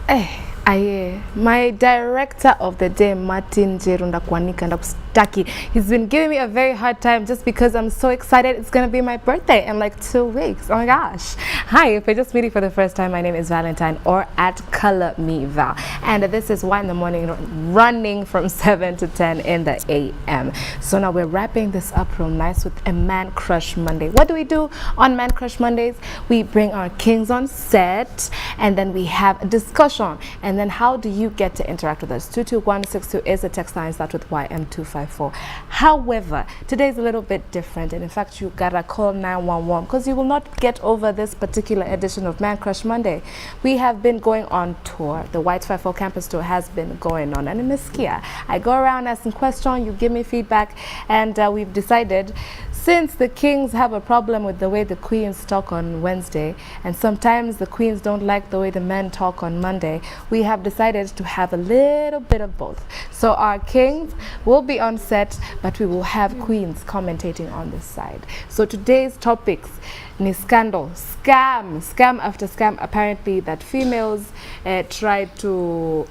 My director of the day, Martin Jerunda Kwanika Ndakustaki, he's been giving me a very hard time just because I'm so excited. It's going to be my birthday in like 2 weeks. Oh my gosh. Hi, if you're just meeting for the first time, my name is Valentine, or at Color Me Val. And this is Y in the Morning, running from 7 to 10 in the a.m. So now we're wrapping this up real nice with a Man Crush Monday. What do we do on Man Crush Mondays? We bring our kings on set, and then we have a discussion. And then how do you get to interact with us? 22162 is the text line. Start with YM254. However, today is a little bit different, and in fact you gotta call 911 because you will not get over this particular edition of Man Crush Monday. We have been going on tour. The Y254 campus tour has been going on, and in Miskia I go around asking questions, you give me feedback, and we've decided, since the kings have a problem with the way the queens talk on Wednesday, and sometimes the queens don't like the way the men talk on Monday, we have decided to have a little bit of both. So our kings will be on set, but we will have queens commentating on this side. So today's topics ni scandal, scam after scam, apparently, that females try to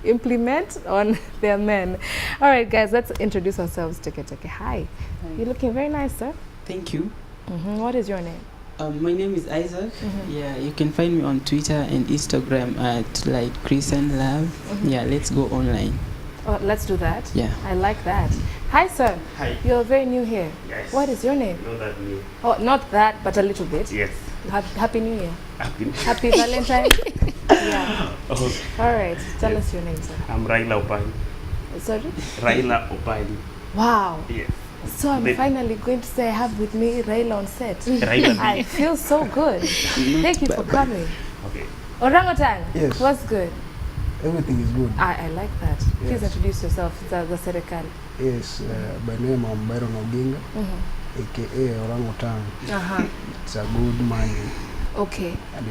implement on their men. All right, guys, let's introduce ourselves. Take. Hi. Hi. You're looking very nice, sir. Thank you. What is your name? My name is Isaac. Yeah, you can find me on Twitter and Instagram at like Christian Love. Yeah, let's go online. Oh, let's do that. Yeah. I like that. Hi, sir. Hi. You're very new here. Yes. What is your name? Not that new. Oh, not that, but a little bit. Yes. Happy New Year. Happy. Happy Valentine. Yeah. Oh, All right. Tell Yes. us your name, sir. I'm Raila Opani. Sorry? Raila Opani. Wow. Yes. So I'm finally going to say I have with me Raila on set. Raila. I feel so good. Thank you for coming. Okay. Orangutan. Yes. What's good? Everything is good. I like that. Please Yes. introduce yourself, the Serikali. Yes, by name I'm Byron Oginga, aka Orangutan. It's a good morning, Okay. and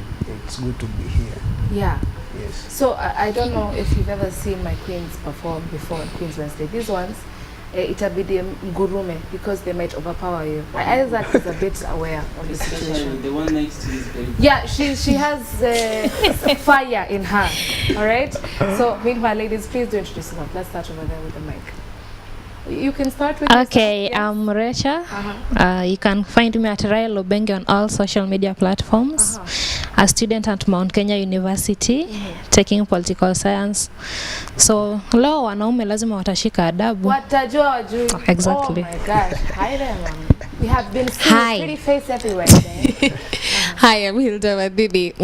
it's good to be here. Yeah. Yes. So I don't know if you've ever seen my queens perform before on Queens Wednesday. These ones, itabidi mgurume because they might overpower you. Isaac is a bit aware of the situation. The one next to you is very Yeah, she has fire in her. All right. So meanwhile, ladies, please do introduce yourself. Let's start over there with the mic. You can start with. Okay, yourself. I'm Resha. You can find me at Raila Obenge on all social media platforms. A student at Mount Kenya University, taking political science. So leo wanaume lazima watashika adabu. Watajua wajui. Exactly. Oh my gosh. Hi there, mom. We have been seeing pretty face everywhere today. Hi, I'm Hilda Wadidi.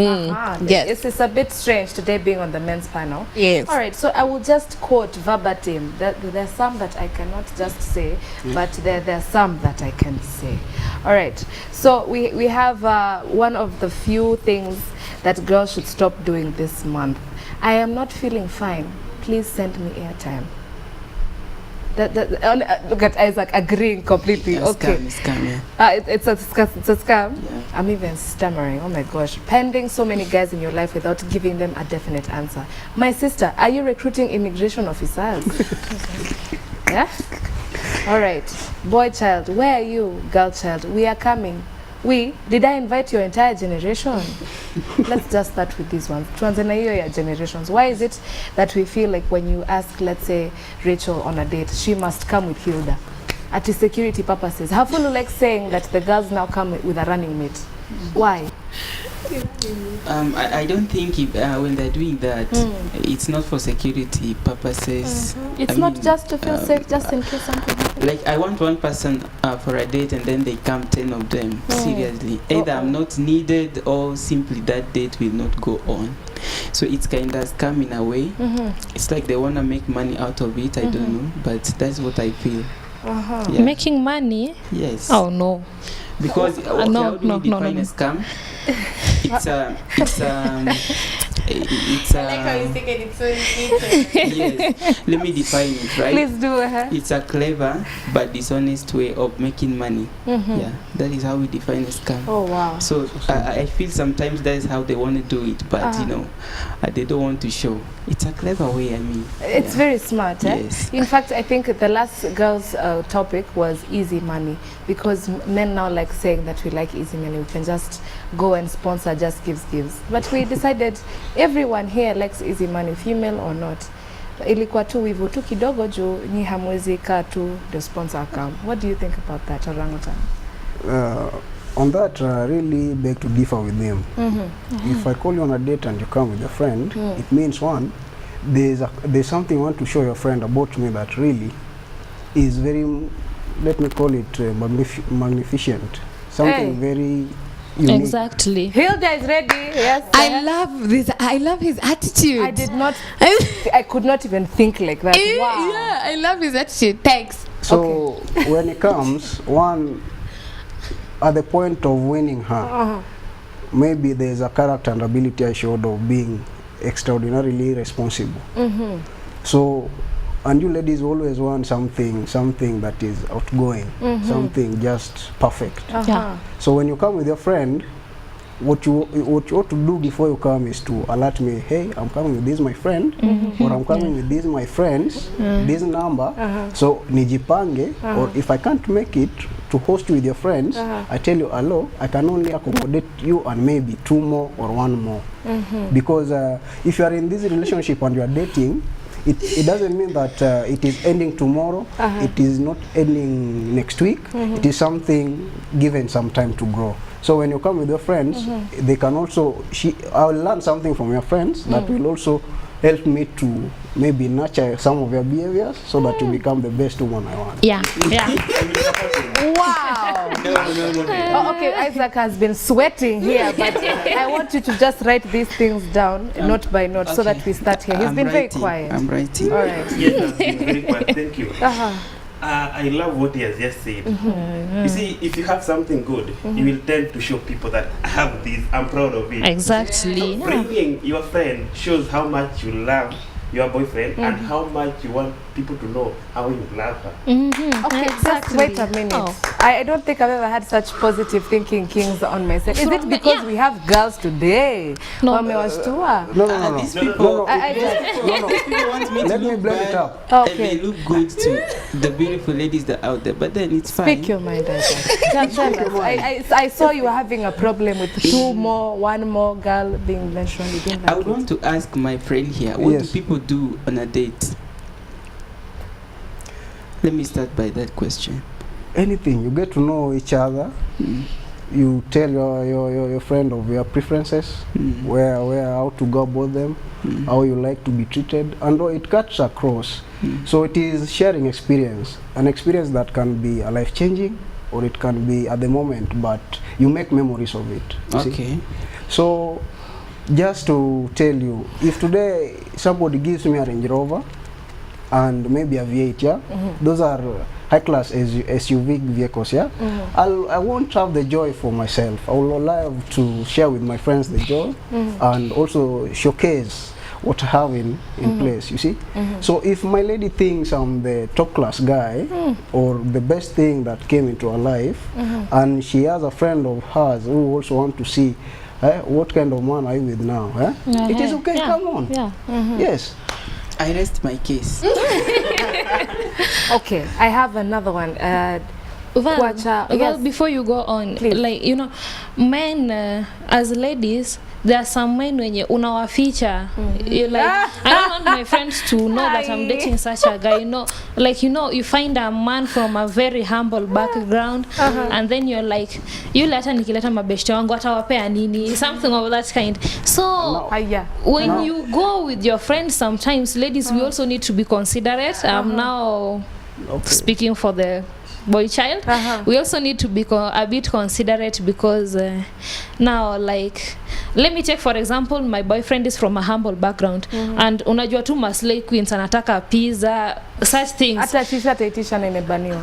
Yes. It's a bit strange today being on the men's panel. Yes. All right, so I will just quote verbatim. There's some that I cannot just say, but there are some that I can say. All right, so we have one of the few things that girls should stop doing this month. I am not feeling fine. Please send me airtime. Look at Isaac agreeing completely. Okay. Scam, yeah. It's a scam. Yeah. I'm even stammering. Oh my gosh. Pending so many guys in your life without giving them a definite answer. My sister, are you recruiting immigration officers? Yeah? All right. Boy child, where are you? Girl child, we are coming. Did I invite your entire generation? Let's just start with these ones. Your generations. Why is it that we feel like when you ask, let's say, Rachel on a date, she must come with Hilda? At security purposes. How full like saying that the girls now come with a running mate? Why? I don't think when they're doing that, it's not for security purposes. It's not just to feel safe, just in case something happens. Like I want one person for a date and then they come 10 of them. Seriously. Either I'm not needed or simply that date will not go on. So it's kind of scam in a way. It's like they want to make money out of it. I don't know, but that's what I feel. Yeah. Making money? Yes. Oh no. Because how do we define a scam? It's yes. Let me define it, right? Please do. It's a clever but dishonest way of making money. Yeah, that is how we define a scam. Oh wow. So I feel sometimes that is how they want to do it, but you know, they don't want to show. It's a clever way. I mean, it's very smart. Yes. In fact, I think the last girls' topic was easy money, because men now like saying that we like easy money. We can just go and sponsor just gives. But we decided everyone here likes easy money, female or not. Ilikuwa tu wivu tu kidogo juu ni hamwezi kaa tu the sponsor account. What do you think about that, Orangutan? On that, really beg to differ with them. If I call you on a date and you come with a friend, it means one, there's something you want to show your friend about me that really is very, let me call it magnificent. Something very unique. Exactly. Hilda is ready. Yes. I love this. I love his attitude. I did not. I could not even think like that. Wow. Yeah, I love his attitude. Thanks. So when it comes, one, at the point of winning her, maybe there's a character and ability I showed of being extraordinarily responsible. So, and you ladies always want something that is outgoing, something just perfect. Yeah. So when you come with your friend, what you ought to do before you come is to alert me, hey, I'm coming with this my friend, or I'm coming with this my friends, this number, so nijipange, or if I can't make it to host you with your friends, I tell you, hello, I can only accommodate you and maybe 2 more or 1 more. Because if you are in this relationship and you are dating, it doesn't mean that it is ending tomorrow, it is not ending next week, it is something given some time to grow. So when you come with your friends, they can also, I will learn something from your friends that will also help me to maybe nurture some of your behaviors so that you become the best woman I want. Yeah. Yeah. Wow. No. Oh, okay, Isaac has been sweating here, but I want you to just write these things down, note by note, so that we start here. He's been very quiet. I'm writing. All right. Yes, I've been very quiet. Thank you. I love what he has just said. You see, if you have something good, you will tend to show people that I have this, I'm proud of it. Exactly. So bringing your friend shows how much you love your boyfriend and how much you want people to know how you love her. Okay, just wait a minute. Oh. I don't think I've ever had such positive thinking kings on my side. Is it because we have girls today? No. Wamewashtua? No. These people, I want me to Let me look blend it bad, up. and Okay. they look good to the beautiful ladies that are out there, but then it's fine. Speak your mind, Isaac. Tell us. I saw you were having a problem with 2 more, 1 more girl being mentioned. You didn't I like would it. want to ask my friend here, what Yes. do people do on a date? Let me start by that question. Anything, you get to know each other, you tell your friend of your preferences, where how to go about them, how you like to be treated, and it cuts across. So it is sharing experience, an experience that can be a life-changing, or it can be at the moment, but you make memories of it. You see? Okay. So just to tell you, if today somebody gives me a Range Rover and maybe a V8, yeah, those are high-class SUV vehicles, yeah. I won't have the joy for myself. I will love to share with my friends the joy and also showcase what I have in place, you see. So if my lady thinks I'm the top-class guy or the best thing that came into her life, and she has a friend of hers who also want to see what kind of man are you with now? It is okay, come on. Yeah. Yes. I rest my case. Okay, I have another one. Well, before you go on, Please. like, you know, men as ladies, there are some men when you unawaficha, you like, I don't want my friends to know that I'm dating such a guy, you know, like, you know, you find a man from a very humble background, and then you're like, you leta nikileta mabeshte wangu atawapea nini, something of that kind. So when you go with your friends, sometimes ladies, we also need to be considerate. I'm now speaking for the boy child. We also need to be a bit considerate, because now, like, let me take for example, my boyfriend is from a humble background, and unajua tu maslay queens anataka pizza, such things. Hata sisi ataitisha na imebaniwa.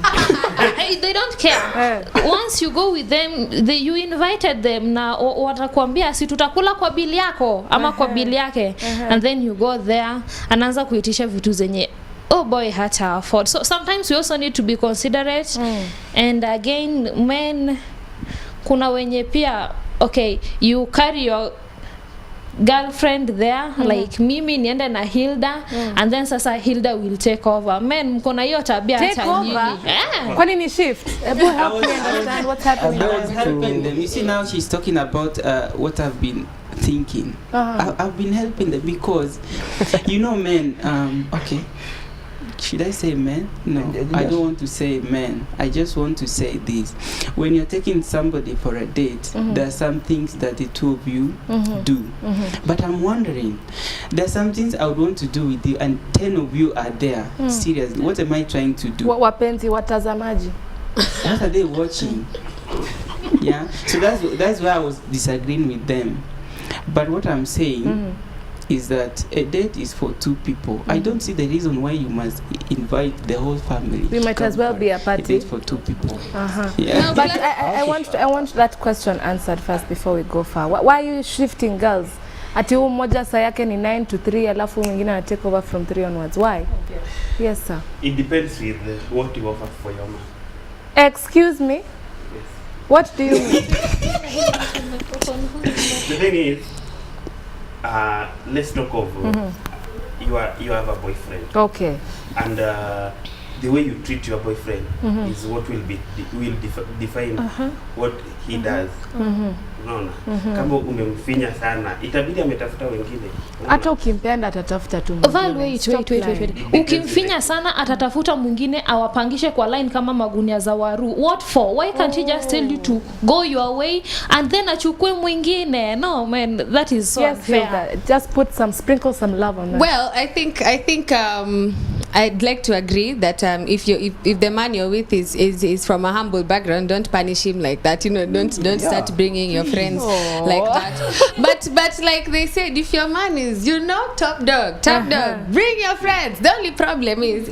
They don't care. Once you go with them, you invited them, na watakwambia si tutakula kwa bili yako ama kwa bili yake, and then you go there, anaanza kuitisha vitu zenye oh boy hata afford. So sometimes we also need to be considerate. And again, men, kuna wenye pia, okay, you carry your girlfriend there, like mimi niende na Hilda, and then sasa Hilda will take over. Men, mkona hiyo tabia hata nyingi. Kwani ni shift? Help me understand what's happening. I was helping them. You see, now she's talking about what I've been thinking. I've been helping them because, you know, men, okay. Should I say men? No, I don't want to say men. I just want to say this. When you're taking somebody for a date, there are some things that the two of you do. But I'm wondering, there are some things I would want to do with you and 10 of you are there. Seriously, what am I trying to do? Wapenzi watazamaji. What are they watching? Yeah, so that's why I was disagreeing with them. But what I'm saying is that a date is for two people. I don't see the reason why you must invite the whole family. We might as well be a party. A date for two people. Yeah. No, but I want that question answered first before we go far. Why are you shifting girls? Ati huyu mmoja saa yake ni 9 to 3 alafu mwingine ana take over from 3 onwards. Why? Yes, sir. It depends with what you offer for your man. Excuse me? Yes. What do you mean? The thing is, let's talk of you have a boyfriend. Okay. And the way you treat your boyfriend is what will define what he does. Unaona? Kama umemfinya sana, itabidi ametafuta wengine. Hata ukimpenda atatafuta tu mwingine. Wait. Ukimfinya sana atatafuta mwingine awapangishe kwa line kama magunia za waru. What for? Why can't he just tell you to go your way and then achukue mwingine? No, man, that is so unfair. Just sprinkle some love on that. Well, I think I'd like to agree that if the man you're with is from a humble background, don't punish him like that. You know, don't start bringing your friends like that. But like they said, if your man is, you know, top dog, bring your friends. The only problem is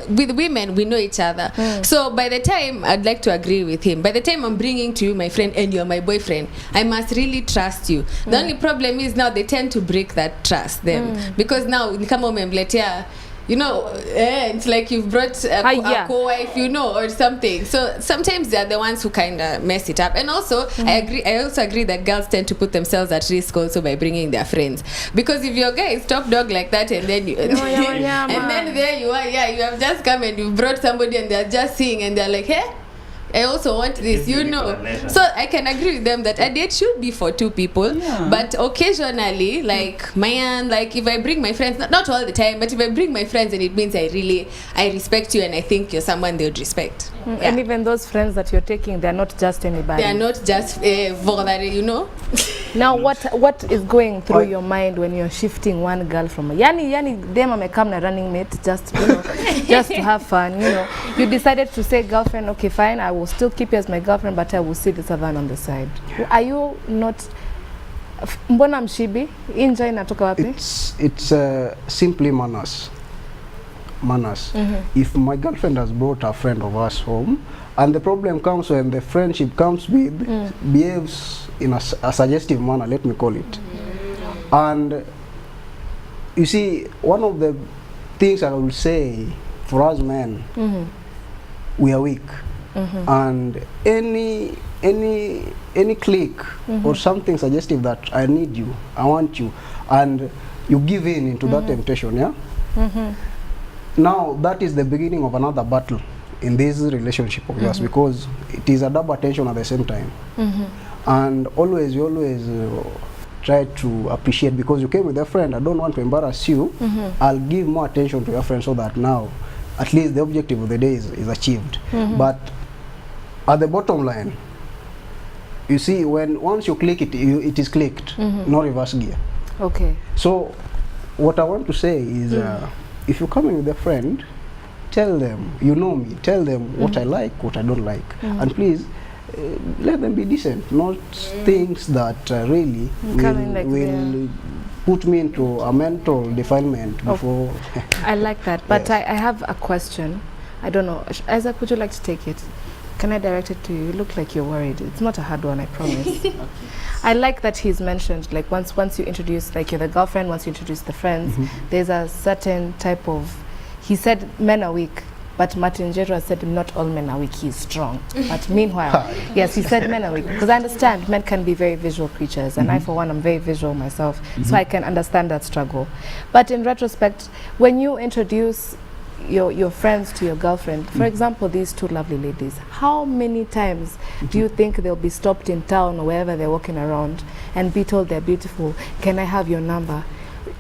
with women we know each other. So by the time, I'd like to agree with him. By the time I'm bringing to you my friend and you're my boyfriend, I must really trust you. The only problem is now they tend to break that trust then because now kama umemletea, you know, it's like you've brought a co-wife, you know, or something. So sometimes they're the ones who kind of mess it up. And also, I also agree that girls tend to put themselves at risk also by bringing their friends. Because if your guy is top dog like that and then you, and then there you are, you have just come and you brought somebody and they're just seeing and they're like, hey, I also want this, you know. So I can agree with them that a date should be for two people, but occasionally, like if I bring my friends, not all the time, but if I bring my friends, and it means I respect you and I think you're someone they would respect. And even those friends that you're taking, they're not just anybody. They are not just you know. Now, what is going through your mind when you're shifting one girl from yani them amekam na running mate just just to have fun, you know. You decided to say girlfriend, okay, fine, I will still keep you as my girlfriend, but I will see this other one on the side. Are you not? Mbona mshibi? Enjoy natoka wapi? It's simply manners. If my girlfriend has brought a friend of ours home, and the problem comes when the friendship comes with behaves in a suggestive manner, let me call it. And you see, one of the things I will say for us men, we are weak. And any click or something suggestive that I need you, I want you, and you give in into that temptation, now that is the beginning of another battle in this relationship of yours, because it is a double attention at the same time. And always try to appreciate, because you came with a friend, I don't want to embarrass you, I'll give more attention to your friend so that now at least the objective of the day is achieved. But at the bottom line, you see, once you click it, it is clicked, no reverse gear. Okay. So what I want to say is, if you're coming with a friend, tell them, you know me, tell them what I like, what I don't like, and please let them be decent, not things that really will put me into a mental defilement before. I like that, but I have a question. I don't know, Isaac, would you like to take it? Can I direct it to you? You look like you're worried. It's not a hard one, I promise. I like that he's mentioned, like once you introduce, like you're the girlfriend, once you introduce the friends, there's a certain type of, he said men are weak, but Martin Jero said not all men are weak, he's strong. But meanwhile, yes, he said men are weak, because I understand men can be very visual creatures, and I for one am very visual myself, so I can understand that struggle. But in retrospect, when you introduce your friends to your girlfriend, for example, these two lovely ladies, how many times do you think they'll be stopped in town or wherever they're walking around and be told they're beautiful. Can I have your number?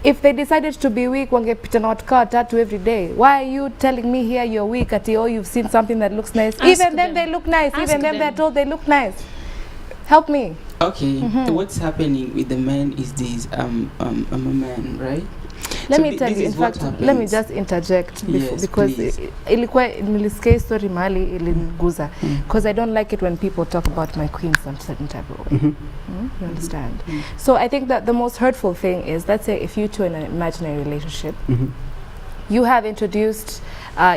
If they decided to be weak, wangepita na watu watatu every day. Why are you telling me here you're weak at oh you've seen something that looks nice? Even them they look nice. Even them they're told they look nice. Help me. Okay, what's happening with the men is this, I'm a man, right? Let So me tell you, in fact, let me just interject Yes, because please. ilikuwa nilisikia story mahali iliniguza because I don't like it when people talk about my queen some certain type of way. You understand? So I think that the most hurtful thing is, let's say if you two are in an imaginary relationship, you have introduced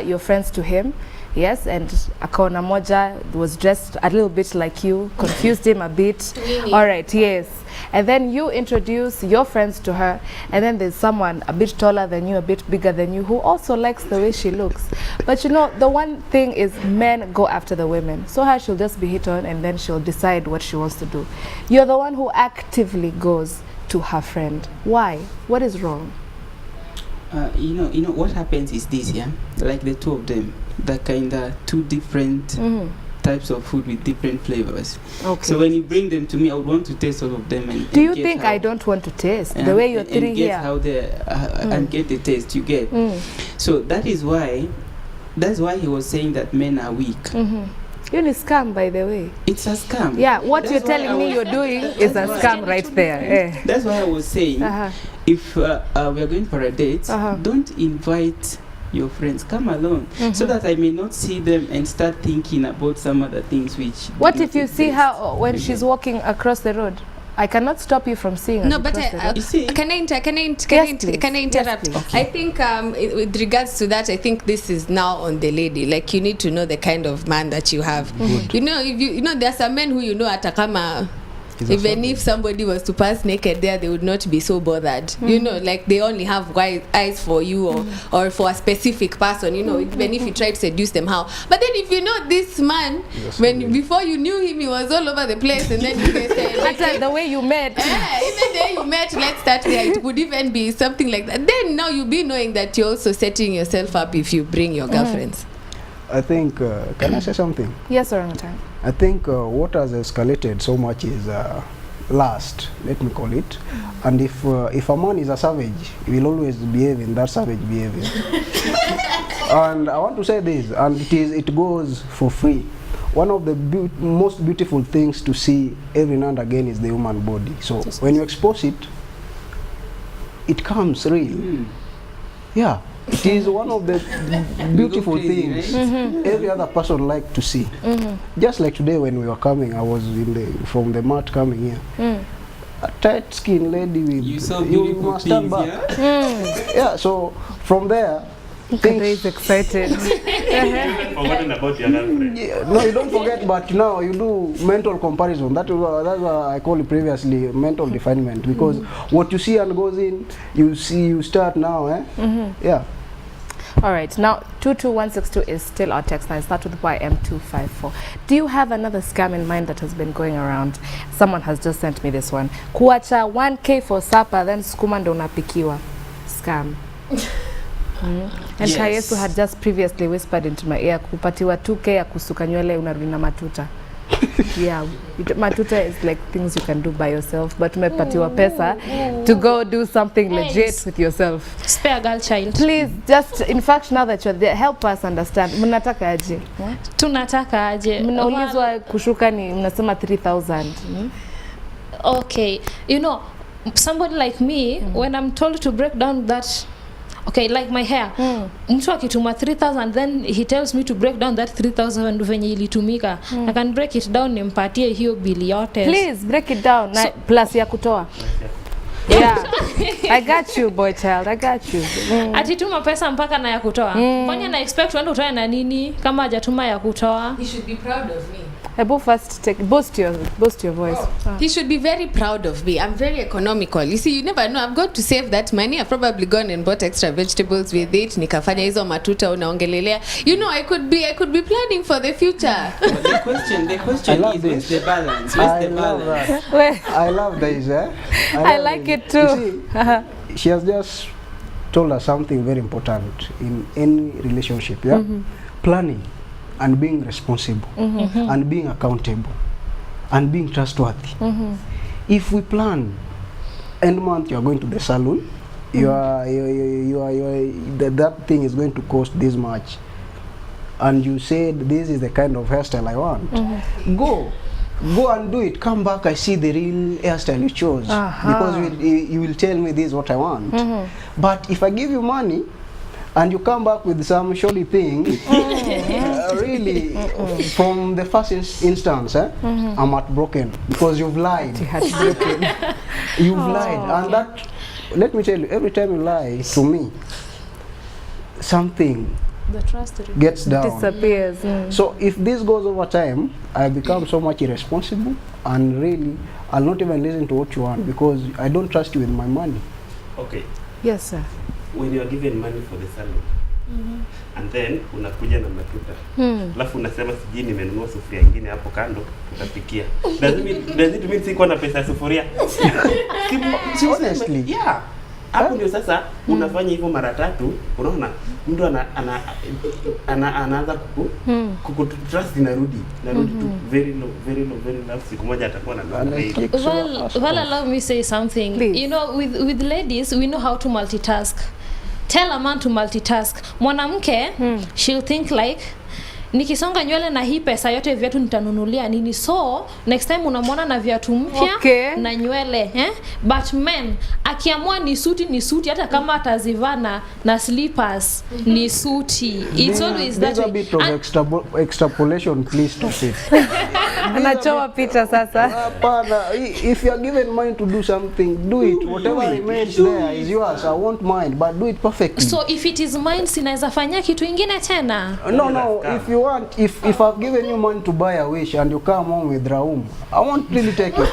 your friends to him. Yes, and akaona moja was dressed a little bit like you, confused him a bit. All right, yes. And then you introduce your friends to her, and then there's someone a bit taller than you, a bit bigger than you, who also likes the way she looks. But you know, the one thing is men go after the women. So her, she'll just be hit on, and then she'll decide what she wants to do. You're the one who actively goes to her friend. Why? What is wrong? You know what happens is this, yeah, like the two of them, they're kind of two different types of food with different flavors. Okay. So when you bring them to me, I would want to taste all of them. And do you get think how, I don't want to taste the way you're three and get here? how they and get the taste you get. So that's why he was saying that men are weak. You're a scam, by the way. It's a scam. Yeah, what That's you're why telling me you're doing is a scam right there. That's why I was saying, if we are going for a date, don't invite your friends. Come alone, so that I may not see them and start thinking about some other things. Which what if you see her when she's walking across the road? I cannot stop you from seeing her. No, but can I interrupt? Yes, I think with regards to that, I think this is now on the lady. Like, you need to know the kind of man that you have. You know, if you know, there are some men who, you know, atakama, even if somebody was to pass naked there, they would not be so bothered. You know, like they only have wide eyes for you or for a specific person, you know, even if you try to seduce them, how. But then if you know this man, before you knew him, he was all over the place, and then you guys said, the way you met. even the way you met, let's start there, it would even be something like that. Then now you'll be knowing that you're also setting yourself up if you bring your girlfriends. I think, can I say something? Yes, orangutan. I think what has escalated so much is lust, let me call it. And if a man is a savage, he will always behave in that savage behavior. And I want to say this, and it goes for free. One of the most beautiful things to see every now and again is the human body. So when you expose it, it comes real. Yeah. It is one of the beautiful things every other person like to see. Just like today when we were coming, I was from the mat coming here. A tight skin lady with you must stand back. Yeah, so from there, He's excited. Forgotten about your girlfriend. Yeah, no, you don't forget, but now you do mental comparison. That's what I call it previously, mental definement. Because what you see and goes in, you start now. Yeah. All right, now 22162 is still our text line. Start with YM254. Do you have another scam in mind that has been going around? Someone has just sent me this one. Kuacha 1K for supper, then skuma ndo unapikiwa. Scam. And Kayesu had just previously whispered into my ear, kupatiwa 2K ya kusuka nywele unarudi na matuta. Yeah, matuta is like things you can do by yourself, but umepatiwa pesa to go do something legit with yourself. Spare girl child. Please, just in fact, now that you're there, help us understand. Mnataka aje? Tunataka aje? Mnaulizwa kushuka ni mnasema 3,000. Okay, you know, somebody like me, when I'm told to break down that, okay, like my hair, mtu akituma 3,000, then he tells me to break down that 3,000 venye ilitumika. I can break it down nimpatie hiyo bili yote. Please break it down, so, plus ya kutoa. Yeah, I got you, boy child, I got you. Atituma pesa mpaka na ya kutoa. Kwani na expect wende utoe na nini kama hajatuma ya kutoa? He should be proud of me. Ebo first boost your voice. He should be very proud of me. I'm very economical. You see, you never know. I've got to save that money. I've probably gone and bought extra vegetables with it. Nikafanya hizo matuta unaongelelea. You know, I could be planning for the future. The question is, where's the balance? Where's the balance? I love this. I like it too. You see, she has just told us something very important in any relationship. Yeah, planning. And being responsible, and being accountable, and being trustworthy. if we plan end month you are going to the salon, that thing is going to cost this much, and you said this is the kind of hairstyle I want, go and do it, come back, I see the real hairstyle you chose, because you will tell me this is what I want. But if I give you money and you come back with some surely thing, really, from the first instance, I'm heartbroken because you've lied. You've lied, and that, let me tell you, every time you lie to me, something The trust gets down. Disappears. So if this goes over time, I become so much irresponsible, and really, I'll not even listen to what you want because I don't trust you with my money. Okay. Yes, sir. When you are given money for the salon, and then unakuja na matuta, alafu unasema sijui nimenunua sufuria nyingine hapo kando utapikia. Does it mean sikuwa na pesa ya sufuria? Honestly. Yeah. Hapo ndio sasa unafanya hivyo mara tatu, unaona mtu anaanza kukutrust inarudi tu very low. Siku moja atakuwa na Well, allow me say something. Please. You know, with ladies, we know how to multitask. Tell a man to multitask. Mwanamke, she'll think like, nikisonga nywele na hii pesa yote viatu nitanunulia nini, so next time unamwona na viatu mpya na nywele, but men akiamua ni suti hata kama atazivana na slippers ni suti. It's always that a bit of extrapolation, please to it. Anachoa picha sasa. If you are given money to do something, do it. Whatever remains there is yours. I won't mind, but do it perfectly. So if it is mine, sinaweza fanya kitu ingine tena? No, if you want, if I've given you money to buy a wish and you come home with Raum, I won't really take it.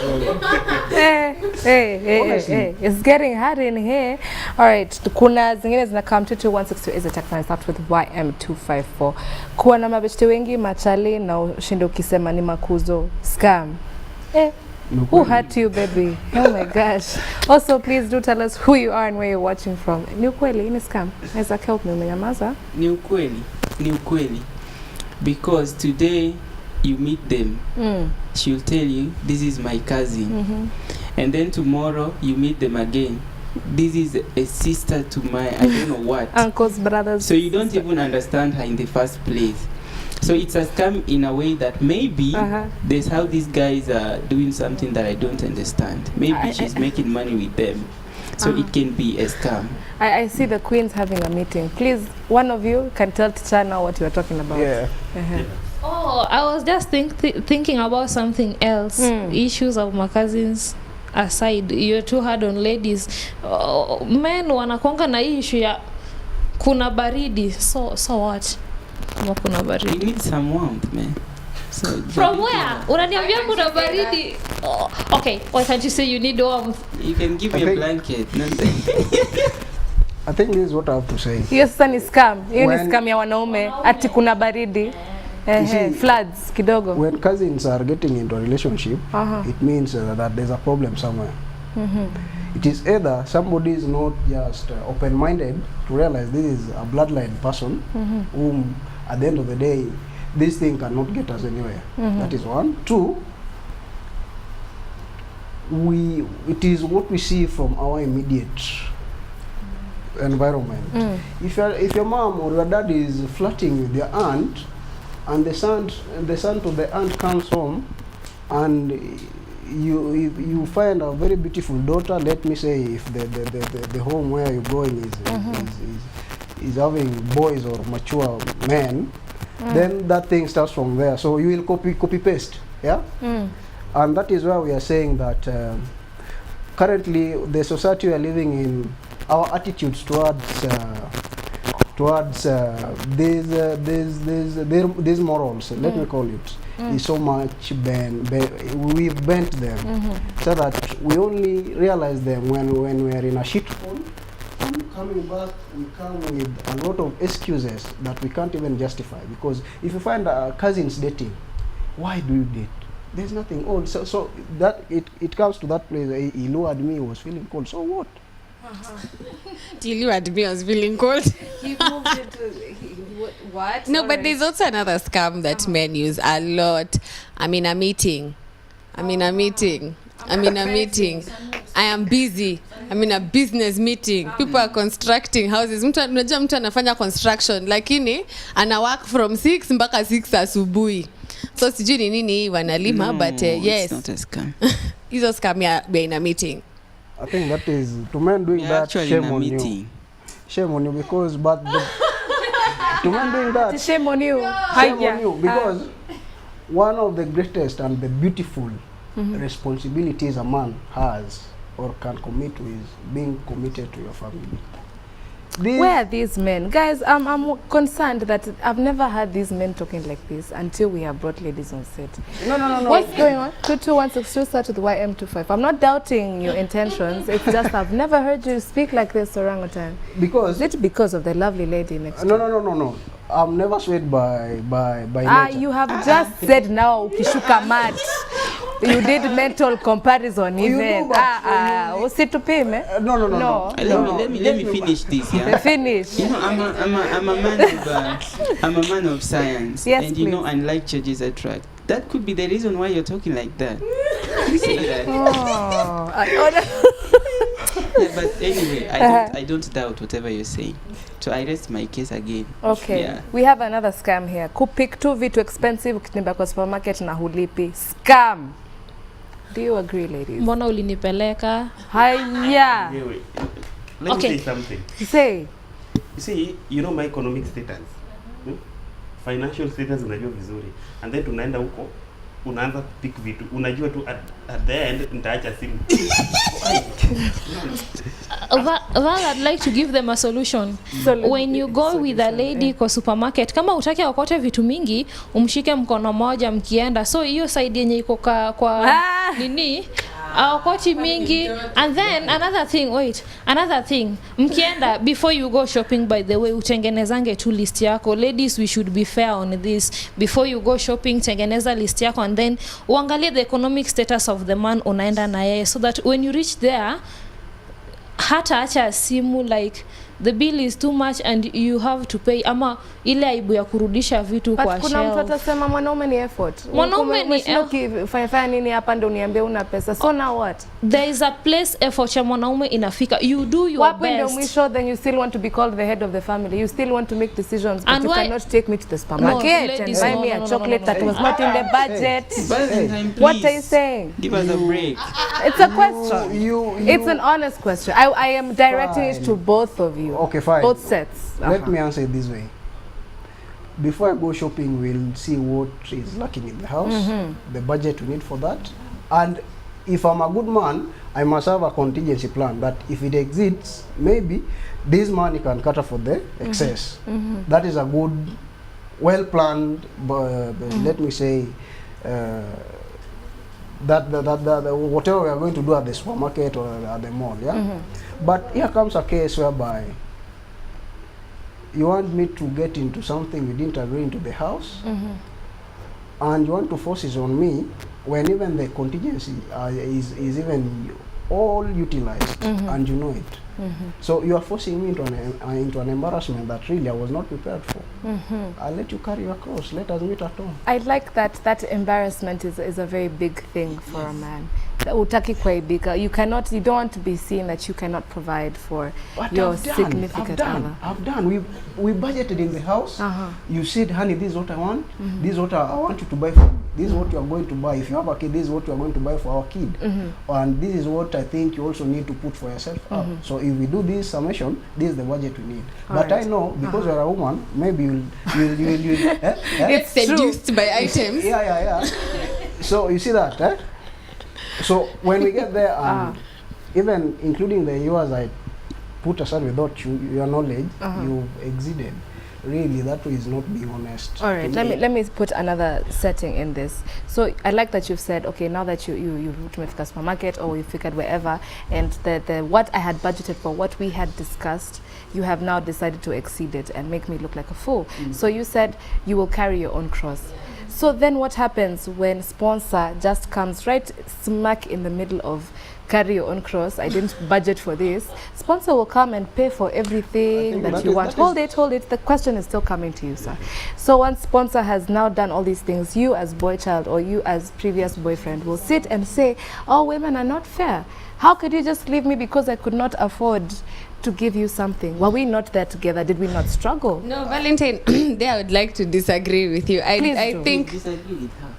Hey, it's getting hard in here. All right, kuna zingine zinakam 22162 is a tech line start with YM254. Kuwa na mabeshte wengi machali na ushinde ukisema ni makuzo scam. Who hurt you, baby? Oh my gosh. Also, please do tell us who you are and where you're watching from. Ni ukweli, ni scam. Naweza help me, umenyamaza? Ni ukweli. Because today you meet them, she'll tell you, this is my cousin. And then tomorrow you meet them again. This is a sister to my, I don't know what. Uncles, brothers. So you don't even understand her in the first place. So it's a scam in a way that maybe there's how these guys are doing something that I don't understand. Maybe she's making money with them. So it can be a scam. I see the queens having a meeting. Please, one of you can tell Ticha now what you are talking about. Yeah. Oh, I was just thinking about something else. Issues of my cousins aside, you're too hard on ladies. Men wanakonga na issue ya kuna baridi. So what? Kuna baridi. You need some warmth, man. So from where? Unaniambia kuna baridi. Okay, why can't you say you need warmth? You can give me a blanket. I think this is what I have to say. Hiyo sasa ni scam. Hiyo ni scam ya wanaume. Ati kuna baridi. Floods kidogo. When cousins are getting into a relationship, it means that there's a problem somewhere. It is either somebody is not just open-minded to realize this is a bloodline person whom at the end of the day this thing cannot get us anywhere. That is one. Two, it is what we see from our immediate environment. If your mom or your dad is flirting with your aunt, and the son to the aunt comes home, and you find a very beautiful daughter, let me say, if the home where you're going is having boys or mature men, then that thing starts from there. So you will copy paste, and that is why we are saying that currently the society we are living in, our attitudes towards these morals, let me call it, is so much we've bent them so that we only realize them when we are in a shithole. Coming back, we come with a lot of excuses that we can't even justify, because if you find cousins dating, why do you date? There's nothing old. So that it comes to that place. He lured me, he was feeling cold. So what? Till you had me, I was feeling cold. He moved into what? No, but there's also another scam that men use a lot. I'm in a meeting. I'm in a meeting. I am busy. I'm in a business meeting. People are constructing houses. Unajua mtu anafanya construction lakini ana work from 6 mpaka 6 asubuhi. So sijui ni nini wanalima, but yes. It's not a scam. Hizo scam ya in a meeting. I think that is, to men doing that, shame on you. Shame on you because, but to men doing that, shame on you. Shame on you because one of the greatest and the beautiful responsibilities a man has or can commit to is being committed to your family. Where are these men? Guys, I'm concerned that I've never heard these men talking like this until we have brought ladies on set. No. What's going on? 22162 start with YM25. I'm not doubting your intentions. It's just I've never heard you speak like this, orangutan. Because is it because of the lovely lady next to you? No. I'm never swayed by nature. You have just said now ukishuka mat. You did mental comparison even. Usitupime. No. Let me finish this. Yeah. Finish. You know, I'm a man of science. Yes, and you please. know, unlike churches attract. That could be the reason why you're talking like that. You say that. Yeah, but anyway, I don't doubt whatever you're saying. So I rest my case again. Okay. Yeah. We have another scam here. Kupick tu vitu expensive ukitembea kwa supermarket na hulipi. Scam. Do you agree, ladies? Mbona ulinipeleka? Haya. Let me say something. Say. You see, you know my economic status. Financial status unajua vizuri. And then tunaenda huko, unaanza kupick vitu. Unajua tu at the end nitaacha simu. I'd like to give them a solution. When you go with a lady kwa supermarket, kama utaki akote vitu mingi, umshike mkono moja mkienda. So hiyo side yenye iko kwa nini? Aokoti mingi. And then another thing, mkienda, before you go shopping, by the way, utengenezange tu list yako. Ladies, we should be fair on this. Before you go shopping, tengeneza list yako, and then uangalie the economic status of the man unaenda na yeye, so that when you reach there, hata acha simu, like the bill is too much and you have to pay, ama ile aibu ya kurudisha vitu kwa shelf. Kuna mtu atasema mwanaume ni effort. Mwanaume ni fanya nini hapa ndio uniambie una pesa. So now what? There is a place effort ya mwanaume inafika. You do your Wapi best. Ndio mwisho, then you still want to be called the head of the family. You still want to make decisions, but and you cannot take me to the supermarket and buy me a chocolate that was not in the budget. What are you saying? Give us a break. It's a question. It's an honest question. I am directing it to both of you. Okay, fine. Both sets. Let me answer it this way. Before I go shopping, we'll see what is lacking in the house, the budget we need for that. And if I'm a good man, I must have a contingency plan that if it exceeds, maybe this money can cater for the excess. That is a good, well-planned, let me say, that whatever we are going to do at the supermarket or at the mall, yeah? But here comes a case whereby you want me to get into something we didn't agree into the house, and you want to force it on me when even the contingency is even all utilized, and you know it. So you are forcing me into an embarrassment that really I was not prepared for. I'll let you carry your cross. Let us meet at home. I like that embarrassment is a very big thing for a man. Utaki kuaibika. You don't want to be seen that you cannot provide for your significant other. I've done. We budgeted in the house. You said, honey, this is what I want. This is what I want you to buy for me. This is what you are going to buy. If you have a kid, this is what you are going to buy for our kid. And this is what I think you also need to put for yourself. So if we do this summation, this is the budget we need. But I know, because you're a woman, maybe you'll It's seduced by items. Yeah. So you see that, eh? So when we get there, even including the yours I put aside without your knowledge, you've exceeded. Really, that is not being honest. All right, let me put another setting in this. So I like that you've said, okay, now that you've to a supermarket or you figured wherever, and the what I had budgeted for, what we had discussed, you have now decided to exceed it and make me look like a fool. So you said you will carry your own cross. So then what happens when sponsor just comes right smack in the middle of carry your own cross. I didn't budget for this. Sponsor will come and pay for everything that you want. Hold it. The question is still coming to you, sir. So once sponsor has now done all these things, you as boy child or you as previous boyfriend will sit and say, oh, women are not fair. How could you just leave me because I could not afford to give you something? Were we not there together? Did we not struggle? No, Valentine, there I would like to disagree with you. I think Disagree with her.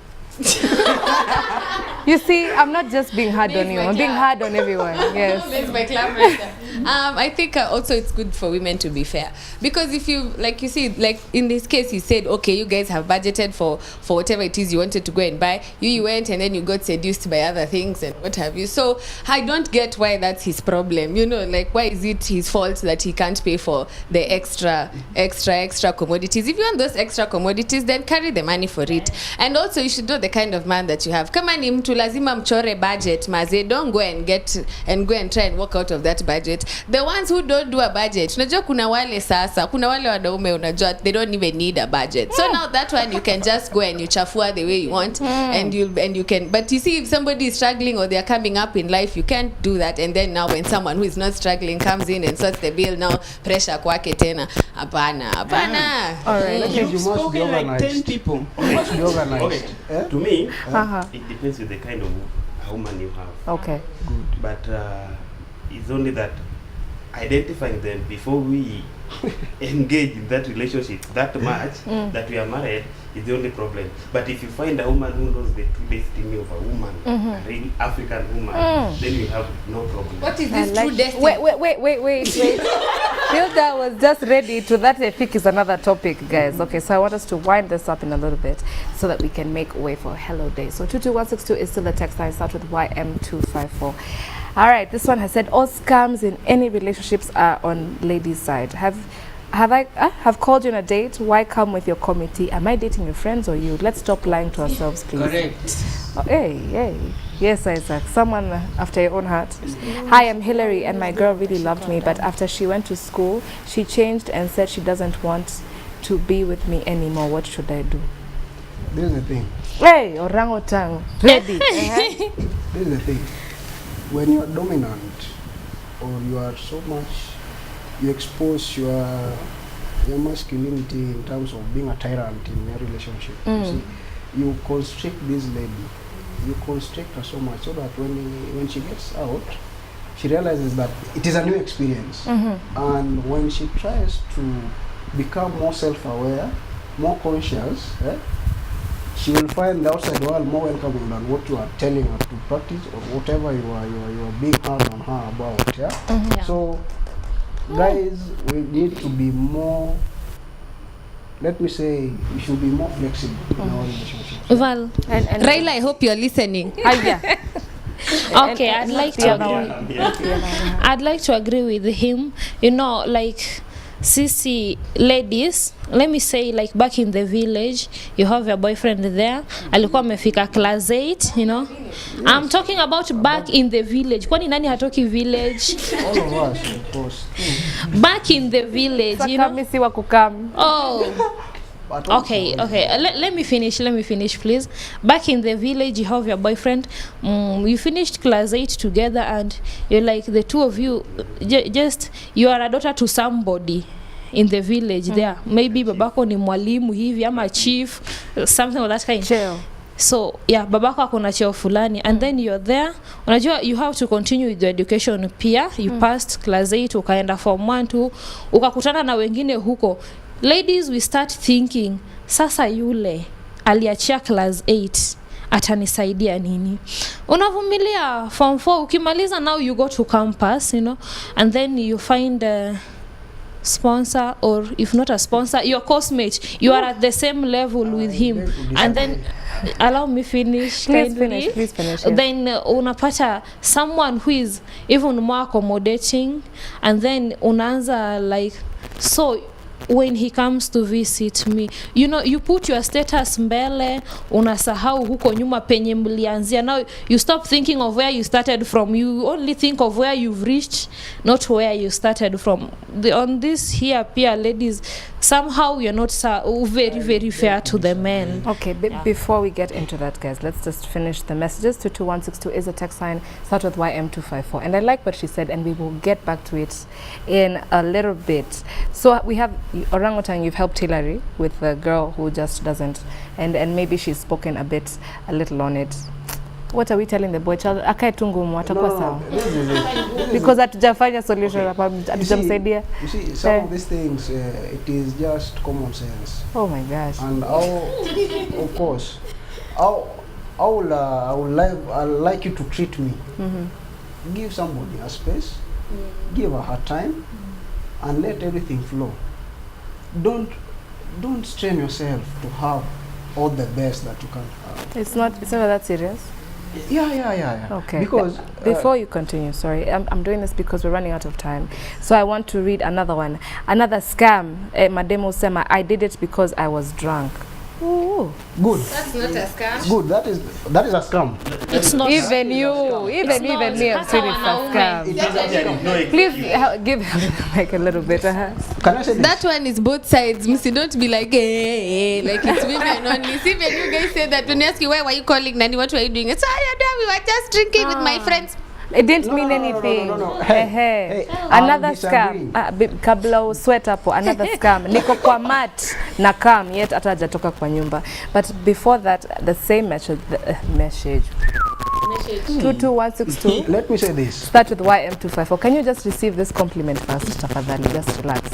You see, I'm not just being hard on you. I'm being hard on everyone. Yes. There's my clap right there. I think also it's good for women to be fair, because if you, like you see, like in this case, he said, okay, you guys have budgeted for whatever it is you wanted to go and buy. You went and then you got seduced by other things and what have you. So I don't get why that's his problem. You know, like, why is it his fault that he can't pay for the extra commodities? If you want those extra commodities, then carry the money for it. And also, you should know the kind of man that you have. Kama ni mtu lazima mchore budget, maze, don't go and try and walk out of that budget. The ones who don't do a budget, unajua kuna wale sasa, kuna wale wanaume unajua they don't even need a budget. So now that one you can just go and you chafua the way you want, and you can. But you see, if somebody is struggling or they are coming up in life, you can't do that. And then now when someone who is not struggling comes in and sorts the bill, now pressure kwake tena. Hapana. All right. You must be Spoken like 10 organized. people. You must be organized. Okay. Eh? To me, Uh-huh. it depends with the kind of woman you have. Okay. But it's only that identifying them before we engage in that relationship that much that we are married is the only problem. But if you find a woman who knows the true destiny of a woman, a real African woman, then you have no problem. What is this true destiny? Wait. Hilda was just ready to that. I think is another topic, guys. Okay, so I want us to wind this up in a little bit so that we can make way for Hello Day. So 22162 is still the text line. Start with YM254. All right, this one has said all scams in any relationships are on ladies' side. Have I called you on a date? Why come with your committee? Am I dating your friends or you? Let's stop lying to ourselves, please. Correct. Oh, hey. Yes, Isaac. Someone after your own heart. Hi, I'm Hillary, and my girl really loved me, but after she went to school, she changed and said she doesn't want to be with me anymore. What should I do? This is the thing. Hey, orangutan, ready. This is the thing. When you are dominant, or you are so much, you expose your masculinity in terms of being a tyrant in your relationship. You see, you constrict this lady. You constrict her so much so that when she gets out, she realizes that it is a new experience. And when she tries to become more self-aware, more conscious, she will find the outside world more welcoming than what you are telling her to practice or whatever you are being hard on her about. So guys, we need to be more, let me say, we should be more flexible in our relationship. Val, and Raila, I hope you're listening. yeah. okay, I'd like to agree with him. You know, like, sisi ladies, let me say, like, back in the village, you have your boyfriend there, alikuwa amefika class 8, you know. I'm talking about back in the village. Kwani nani hatoki village? All of us, of course. Back in the village, you know. Oh. Okay. Let me finish, please. Back in the village, you have your boyfriend. You finished class 8 together, and you're like, the two of you, just, you are a daughter to somebody in the village there. Maybe babako ni mwalimu hivi, ama chief, something of that kind. Chill. So yeah, babako akona cheo fulani, and then you're there. Unajua, you have to continue with your education pia. You passed class 8, ukaenda form 1 tu, ukakutana na wengine huko. Ladies, we start thinking, sasa yule aliachia class 8 atanisaidia nini? Unavumilia form 4, ukimaliza, now you go to campus, you know, and then you find a sponsor, or if not a sponsor, your coursemate, you are at the same level with him, and then allow me finish. Please finish. Yeah. Then unapata someone who is even more accommodating, and then unaanza like, so when he comes to visit me, you know, you put your status mbele, unasahau huko nyuma penye mlianzia. Now you stop thinking of where you started from, you only think of where you've reached, not where you started from. On this here, peer ladies, somehow you're not very fair to the men. Okay, before we get into that, guys, let's just finish the messages. 22162 is a text line, start with YM254. And I like what she said, and we will get back to it in a little bit. So we have Orangutan, you've helped Hillary with the girl who just doesn't, and maybe she's spoken a little on it. What are we telling the boy child? Akae tu ngumu atakuwa sawa. Because hatujafanya solution hapa, hatujamsaidia. You see, some of these things, it is just common sense. Oh my gosh. And of course, I would like you to treat me. Give somebody a space, give her time, and let everything flow. Don't strain yourself to have all the best that you can have. It's not that serious. Yeah. Okay. Because before you continue, sorry, I'm doing this because we're running out of time. So I want to read another one. Another scam. Mademo Sema, I did it because I was drunk. Ooh. Good. That's not a scam. Good. That is a scam. It's not Even me, I've seen it's a scam. Please give like a little bit. Can I say this? That one is both sides. Missy, don't be like, hey, like it's women only. See, when you guys say that, when you ask you why were you calling Nani, what were you doing? It's we were just drinking with my friends. It didn't mean anything. No. Hey, another scam. Kabla usweta hapo, another scam. Niko kwa mat na kam yet hata hajatoka kwa nyumba. But before that, the same message. 22162. Let me say this. Start with YM254. Can you just receive this compliment first, tafadhali? Just relax.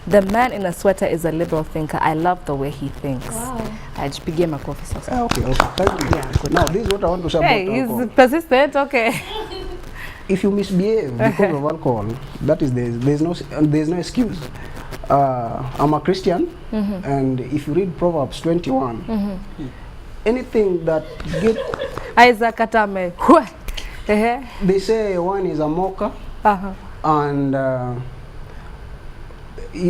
The man in a sweater is a liberal thinker. I love the way he thinks. Wow. Ajipigie makofi sasa. Okay. Thank you. Yeah, good. Now, this is what I want to say Hey, about alcohol. he's persistent. Okay. If you misbehave because of alcohol, that is there's no excuse. I'm a Christian, and if you read Proverbs 21, anything that Isaac Katame. they say one is a mocker, and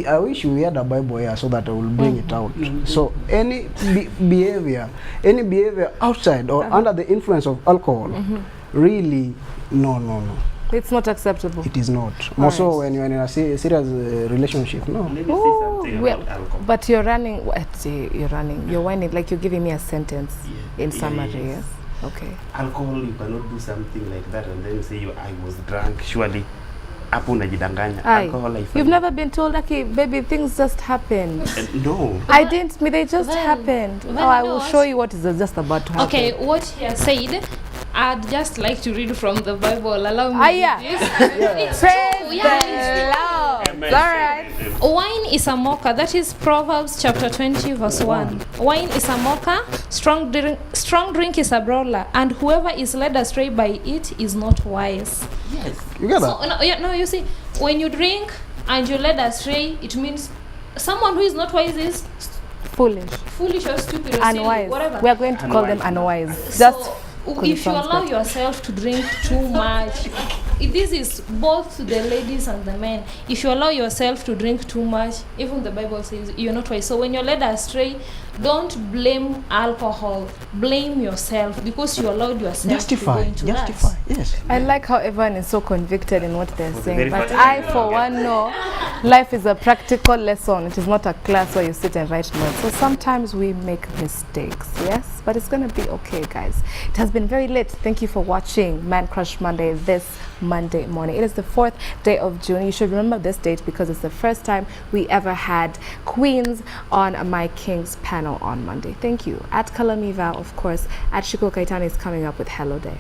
I wish we had a Bible here so that I will bring it out. So any behavior outside or under the influence of alcohol, really, no. It's not acceptable. It is not. More so when you're in a serious relationship, no. Let me say something about alcohol. But you're whining, like you're giving me a sentence in summary, yes? Okay. Alcohol, you cannot do something like that and then say I was drunk. Surely, hapo unajidanganya. Alcohol, you've never been told, okay, baby, things just happened. No. I didn't. They just happened. Oh, I will show you what is just about to happen. Okay, what he has said, I'd just like to read from the Bible. Allow me. It's Praise true. the Lord. Amen. All right. Wine is a mocker. That is Proverbs chapter 20 verse 1. Wine is a mocker. Strong drink is a brawler, and whoever is led astray by it is not wise. Yes. You get that? So, no, you see, when you drink and you're led astray, it means someone who is not wise is foolish or stupid or Unwise. silly, whatever. We are going to call them unwise. So, if you allow yourself to drink too much, this is both to the ladies and the men. If you allow yourself to drink too much, even the Bible says you're not wise. So when you're led astray, don't blame alcohol, blame yourself, because you allowed yourself to go into justify. that. Yes. I like how everyone is so convicted in what they're saying, very but funny. I, for one, know life is a practical lesson. It is not a class where you sit and write notes. So sometimes we make mistakes, yes, but it's gonna be okay, guys. It has been very late. Thank you for watching Man Crush Monday this Monday morning. It is the 4th day of June. You should remember this date because it's the first time we ever had queens on My Kings panel on Monday. Thank you. At Kalamiva, of course. At Shiko Kaitani is coming up with Hello Day.